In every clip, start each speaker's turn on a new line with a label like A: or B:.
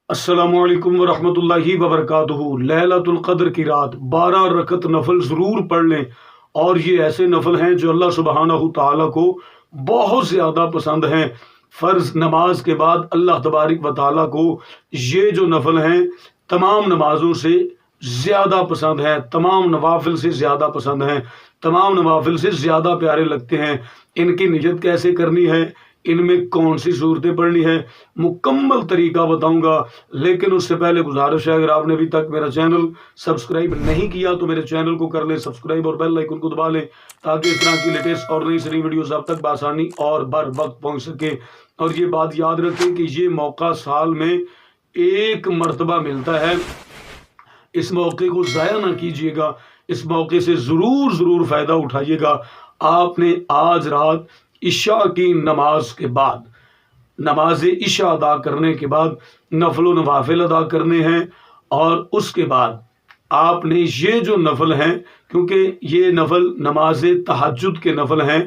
A: अस्सलामुअलैकुम वरहमतुल्लाहि वबरकातुहू। लैलतुल क़द्र की रात 12 रकत नफल ज़रूर पढ़ लें। और ये ऐसे नफल हैं जो अल्लाह सुबहानहू तआला को बहुत ज़्यादा पसंद हैं। फ़र्ज़ नमाज के बाद अल्लाह तबारक व तआला को ये जो नफल हैं तमाम नमाजों से ज़्यादा पसंद हैं, तमाम नवाफिल से ज़्यादा पसंद हैं, तमाम नवाफिल से ज़्यादा प्यारे लगते हैं। इनकी नियत कैसे करनी है, इनमें कौन सी सूरतें पढ़नी है, मुकम्मल तरीका बताऊंगा। लेकिन उससे पहले गुजारिश है, अगर आपने अभी तक मेरा चैनल सब्सक्राइब नहीं किया तो मेरे चैनल को कर लें सब्सक्राइब और बेल आइकन को दबा लें, ताकि इस तरह की लेटेस्ट और नई सारी वीडियोस आप तक बआसानी और बर वक्त पहुंच सके। और ये बात याद रखें कि ये मौका साल में एक मरतबा मिलता है। इस मौके को ज़ाया ना कीजिएगा, इस मौके से ज़रूर फ़ायदा उठाइएगा। आपने आज रात इशा की नमाज के बाद, नमाज इशा अदा करने के बाद नफल नवाफिल अदा करने हैं। और उसके बाद आपने ये जो नफल हैं, क्योंकि ये नफल नमाज तहज्जुद के नफल हैं,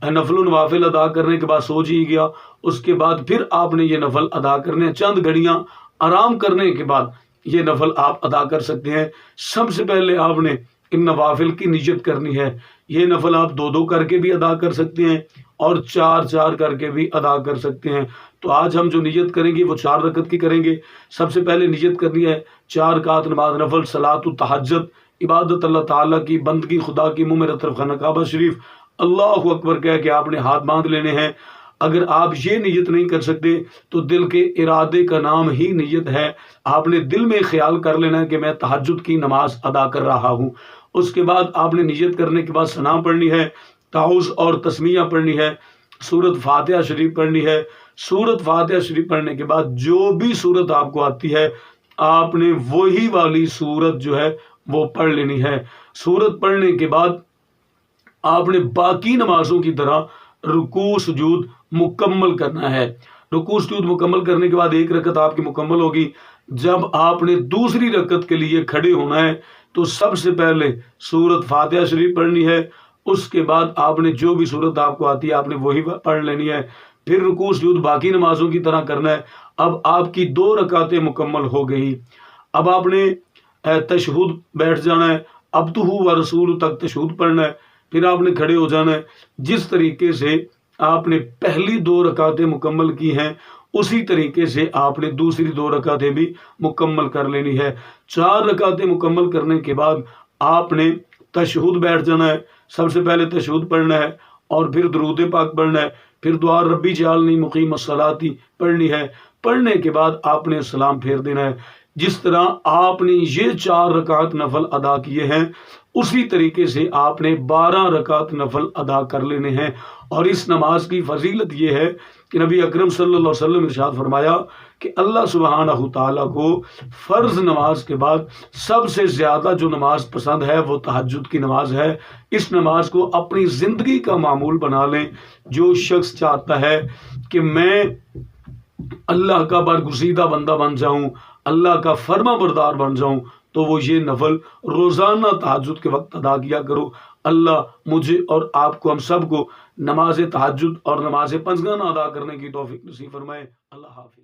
A: नफल नवाफिल अदा करने के बाद सो जी गया, उसके बाद फिर आपने ये नफल अदा करने हैं। चंद घड़ियाँ आराम करने के बाद ये नफल आप अदा कर सकते हैं। सबसे पहले आपने इन नवाफिल की नियत करनी है। ये नफल आप 2-2 करके भी अदा कर सकते हैं और 4-4 करके भी अदा कर सकते हैं। तो आज हम जो नियत करेंगे वो 4 रकत की करेंगे। सबसे पहले नियत करनी है 4 रकात नमाज नफल सलातुत तहज्जुद, इबादत अल्लाह ताला की, बंदगी खुदा की, मुंह मेरा तरफ खाना काबा शरीफ, अल्लाहु अकबर कह के आपने हाथ बांध लेने हैं। अगर आप ये नियत नहीं कर सकते तो दिल के इरादे का नाम ही नियत है। आपने दिल में ख्याल कर लेना है कि मैं तहज्जुद की नमाज अदा कर रहा हूँ। उसके बाद आपने नियत करने के बाद सना पढ़नी है, ताउज़ और तस्मीया पढ़नी है, सूरत फातिहा शरीफ पढ़नी है। सूरत फातिहा शरीफ पढ़ने के बाद जो भी सूरत आपको आती है आपने वही वाली सूरत जो है वो पढ़ लेनी है। सूरत पढ़ने के बाद आपने बाकी नमाजों की तरह रुकू सुजूद मुकम्मल करना है। रुकू सुजूद मुकम्मल करने के बाद एक रकत आपकी मुकम्मल होगी। जब आपने दूसरी रकत के लिए खड़े होना है तो सबसे पहले सूरत फातिहा शरीफ पढ़नी है। उसके बाद आपने जो भी सूरत आपको आती है आपने वही पढ़ लेनी है। फिर रुकू सुजूद बाकी नमाजों की तरह करना है। अब आपकी 2 रकातें मुकम्मल हो गई। अब आपने तशहुद बैठ जाना है, अब्दुहु व रसूलु तक तशहुद पढ़ना है। फिर आपने खड़े हो जाना है। जिस तरीके से आपने पहली 2 रकातें मुकम्मल की हैं उसी तरीके से आपने दूसरी 2 रकातें भी मुकम्मल कर लेनी है। 4 रकातें मुकम्मल करने के बाद आपने तशहुद बैठ जाना है। सबसे पहले तशहुद पढ़ना है और फिर दुरूद पाक पढ़ना है। फिर दुआ रब्बी जअलनी मुक़ीमस सलाती पढ़नी है। पढ़ने के बाद आपने सलाम फेर देना है। जिस तरह आपने ये 4 रकात नफल अदा किए हैं उसी तरीके से आपने 12 रकात नफल अदा कर लेने हैं। और इस नमाज की फजीलत ये है कि नबी अकरम सल्लल्लाहु अलैहि वसल्लम इरशाद फरमाया कि अल्लाह सुबहानहू तआला को फ़र्ज नमाज के बाद सबसे ज़्यादा जो नमाज पसंद है वो तहज्जुद की नमाज है। इस नमाज को अपनी ज़िंदगी का मामूल बना लें। जो शख्स चाहता है कि मैं अल्लाह का बरगुज़ीदा बंदा बन जाऊं, अल्लाह का फर्मा बरदार बन जाऊं, तो वो ये नफल रोज़ाना तहज्जुद के वक्त अदा किया करो। अल्लाह मुझे और आपको, हम सब को नमाज तहज्जुद और नमाज पंजगाना अदा करने की तौफीक नसीब फरमाए। अल्लाह हाफ़िज़।